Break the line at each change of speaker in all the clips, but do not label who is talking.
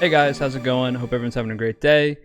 Hey guys, how's it going? Hope everyone's having a great day.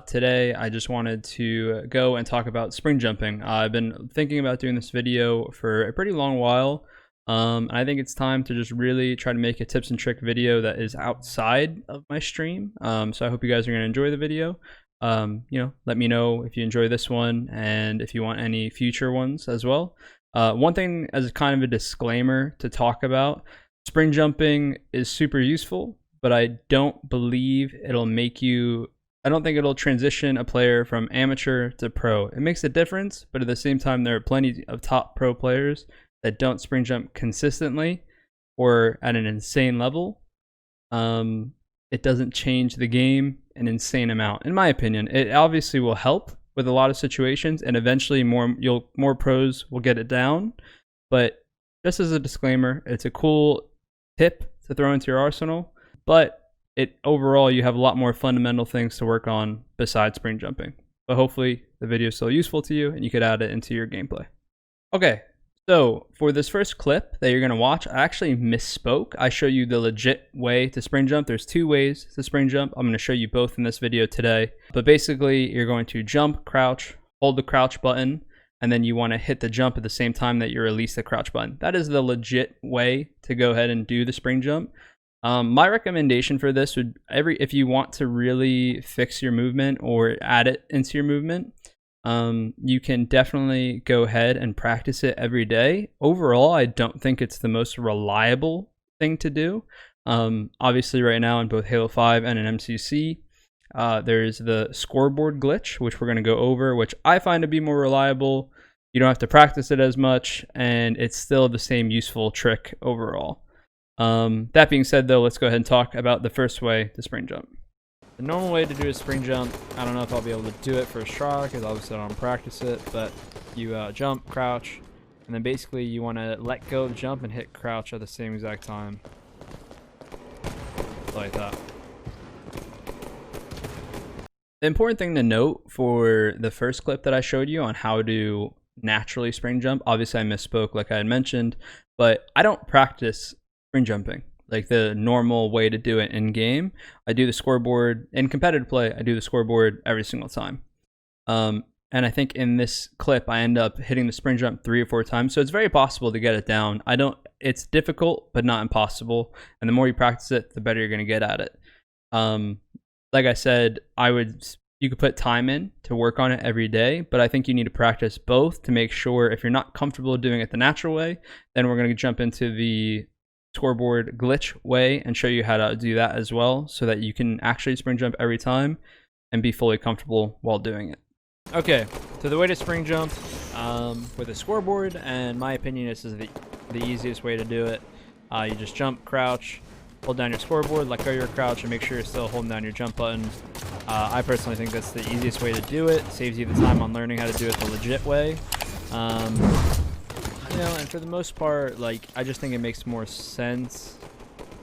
Today I just wanted to go and talk about spring jumping. I've been thinking about doing this video for a pretty long while. And I think it's time to just really try to make a tips and trick video that is outside of my stream. So I hope you guys are going to enjoy the video. Let me know if you enjoy this one and if you want any future ones as well. One thing as kind of a disclaimer to talk about, spring jumping is super useful, but I don't believe it'll make you, I don't think it'll transition a player from amateur to pro. It makes a difference, but at the same time, there are plenty of top pro players that don't spring jump consistently or at an insane level. It doesn't change the game an insane amount. In my opinion, it obviously will help with a lot of situations, and eventually more pros will get it down. But just as a disclaimer, it's a cool tip to throw into your arsenal. But overall, you have a lot more fundamental things to work on besides spring jumping. But hopefully the video is still useful to you and you could add it into your gameplay. Okay, so for this first clip that you're going to watch, I actually misspoke. I show you the legit way to spring jump. There's two ways to spring jump. I'm going to show you both in this video today. But basically, you're going to jump, crouch, hold the crouch button, and then you want to hit the jump at the same time that you release the crouch button. That is the legit way to go ahead and do the spring jump. My recommendation for this would, if you want to really fix your movement or add it into your movement, you can definitely go ahead and practice it every day. Overall, I don't think it's the most reliable thing to do. Obviously right now in both Halo 5 and in MCC, there's the scoreboard glitch, which we're going to go over, which I find to be more reliable. You don't have to practice it as much, and it's still the same useful trick overall. That being said, though, let's go ahead and talk about the first way to spring jump. The normal way to do a spring jump, I don't know if I'll be able to do it first try because obviously I don't practice it, but you jump, crouch, and then basically you want to let go of jump and hit crouch at the same exact time. Like that. The important thing to note for the first clip that I showed you on how to naturally spring jump, obviously I misspoke like I had mentioned, but I don't practice spring jumping like the normal way to do it in game. I do the scoreboard in competitive play. I do the scoreboard every single time. And I think in this clip, I end up hitting the spring jump 3 or 4 times. So it's very possible to get it down. It's difficult, but not impossible. And the more you practice it, the better you're going to get at it. Like I said, you could put time in to work on it every day, but I think you need to practice both to make sure if you're not comfortable doing it the natural way, then we're going to jump into the scoreboard glitch way and show you how to do that as well so that you can actually spring jump every time and be fully comfortable while doing it. Okay, so the way to spring jump with a scoreboard, and in my opinion this is the easiest way to do it. You just jump, crouch, hold down your scoreboard, let go of your crouch, and make sure you're still holding down your jump button. I personally think that's the easiest way to do it. Saves you the time on learning how to do it the legit way. And for the most part, I just think it makes more sense.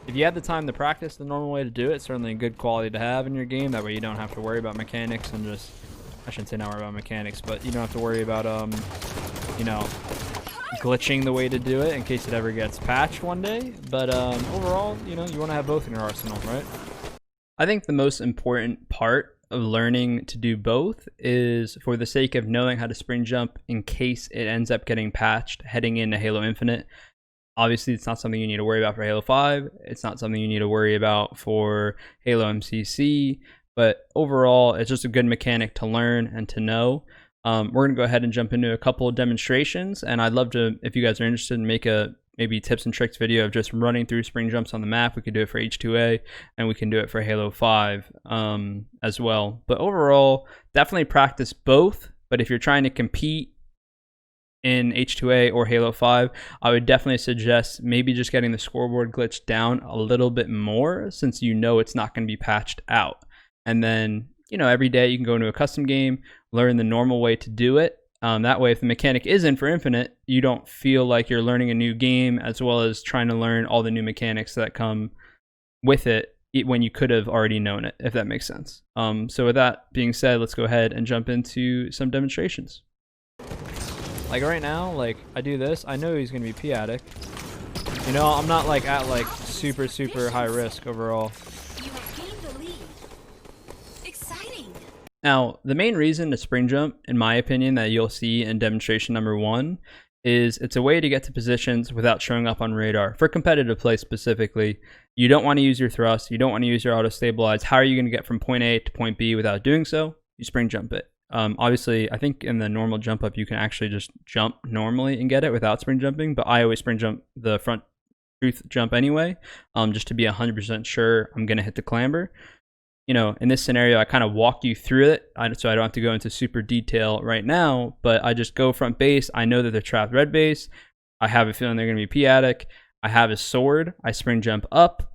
If you have the time to practice the normal way to do it, it's certainly a good quality to have in your game. That way you don't have to worry about mechanics and I shouldn't say not worry about mechanics, but you don't have to worry about, glitching the way to do it in case it ever gets patched one day. But overall, you want to have both in your arsenal, right? I think the most important part of learning to do both is for the sake of knowing how to spring jump in case it ends up getting patched heading into Halo Infinite. Obviously, it's not something you need to worry about for Halo 5. It's not something you need to worry about for Halo MCC. But overall, it's just a good mechanic to learn and to know. We're going to go ahead and jump into a couple of demonstrations. And I'd love to, if you guys are interested, make a maybe tips and tricks video of just running through spring jumps on the map. We could do it for H2A and we can do it for Halo 5 as well. But overall, definitely practice both. But if you're trying to compete in H2A or Halo 5, I would definitely suggest maybe just getting the scoreboard glitch down a little bit more since it's not going to be patched out. And then, every day you can go into a custom game, learn the normal way to do it. That way, if the mechanic is in for Infinite, you don't feel like you're learning a new game as well as trying to learn all the new mechanics that come with it when you could have already known it, if that makes sense. So with that being said, let's go ahead and jump into some demonstrations. Like right now, I do this, I know he's going to be P-Addic. I'm not at super high risk overall. Now, the main reason to spring jump, in my opinion, that you'll see in demonstration number 1 is it's a way to get to positions without showing up on radar. For competitive play specifically, you don't want to use your thrust, you don't want to use your auto stabilize. How are you going to get from point A to point B without doing so? You spring jump it. Obviously, I think in the normal jump up, you can actually just jump normally and get it without spring jumping, but I always spring jump the front truth jump anyway, just to be 100% sure I'm going to hit the clamber. You know, in this scenario, I kind of walk you through it, so I don't have to go into super detail right now, but I just go front base. I know that they're trapped red base. I have a feeling they're going to be P-attic. I have a sword. I spring jump up,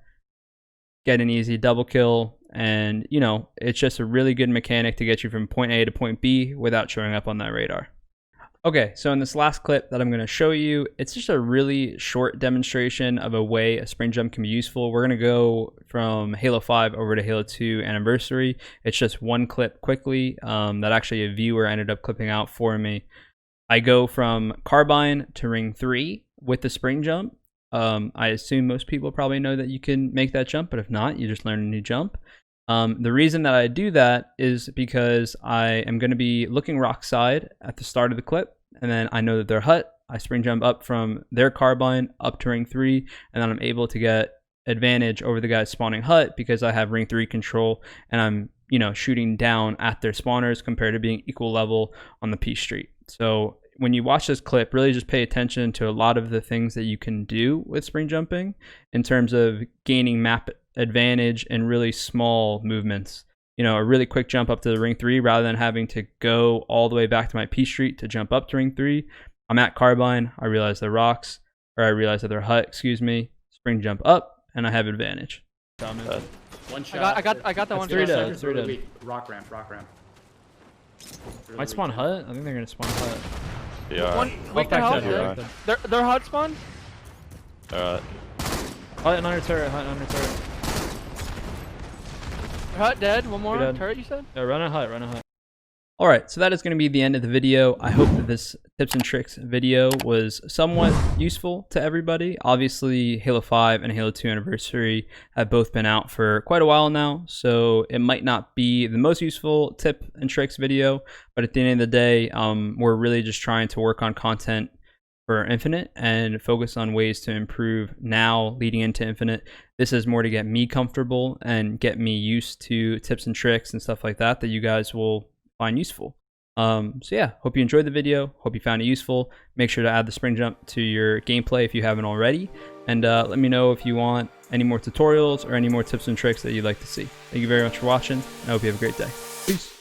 get an easy double kill, and, you know, it's just a really good mechanic to get you from point A to point B without showing up on that radar. Okay, so in this last clip that I'm going to show you, it's just a really short demonstration of a way a spring jump can be useful. We're going to go from Halo 5 over to Halo 2 Anniversary. It's just one clip quickly that actually a viewer ended up clipping out for me. I go from Carbine to Ring 3 with the spring jump. I assume most people probably know that you can make that jump, but if not, you just learn a new jump. The reason that I do that is because I am going to be looking rock side at the start of the clip, and then I know that they're hut. I spring jump up from their Carbine up to Ring 3, and then I'm able to get advantage over the guys spawning hut because I have Ring 3 control, and I'm, you know, shooting down at their spawners compared to being equal level on the P Street. So when you watch this clip, really just pay attention to a lot of the things that you can do with spring jumping in terms of gaining map advantage and really small movements. You know, a really quick jump up to the Ring 3 rather than having to go all the way back to my P Street to jump up to Ring 3. I'm at Carbine, I realize they're rocks, or I realize that they're hut, excuse me, spring jump up, and I have advantage.
One shot. I got that one.
Three dead. Three dead.
Rock ramp.
Might spawn hut? I think they're gonna spawn hut.
Yeah.
One weak to health. They're hut spawn.
Alright.
Hut and under turret, hut and under turret.
Hut dead. One more turret, you said?
Yeah, run a hut, run a hut. Alright, so that is going to be the end of the video. I hope that this tips and tricks video was somewhat useful to everybody. Obviously, Halo 5 and Halo 2 Anniversary have both been out for quite a while now, so it might not be the most useful tip and tricks video, but at the end of the day, we're really just trying to work on content for Infinite and focus on ways to improve now leading into Infinite. This is more to get me comfortable and get me used to tips and tricks and stuff like that you guys will find useful. So yeah, hope you enjoyed the video. Hope you found it useful. Make sure to add the spring jump to your gameplay if you haven't already. And let me know if you want any more tutorials or any more tips and tricks that you'd like to see. Thank you very much for watching. I hope you have a great day. Peace.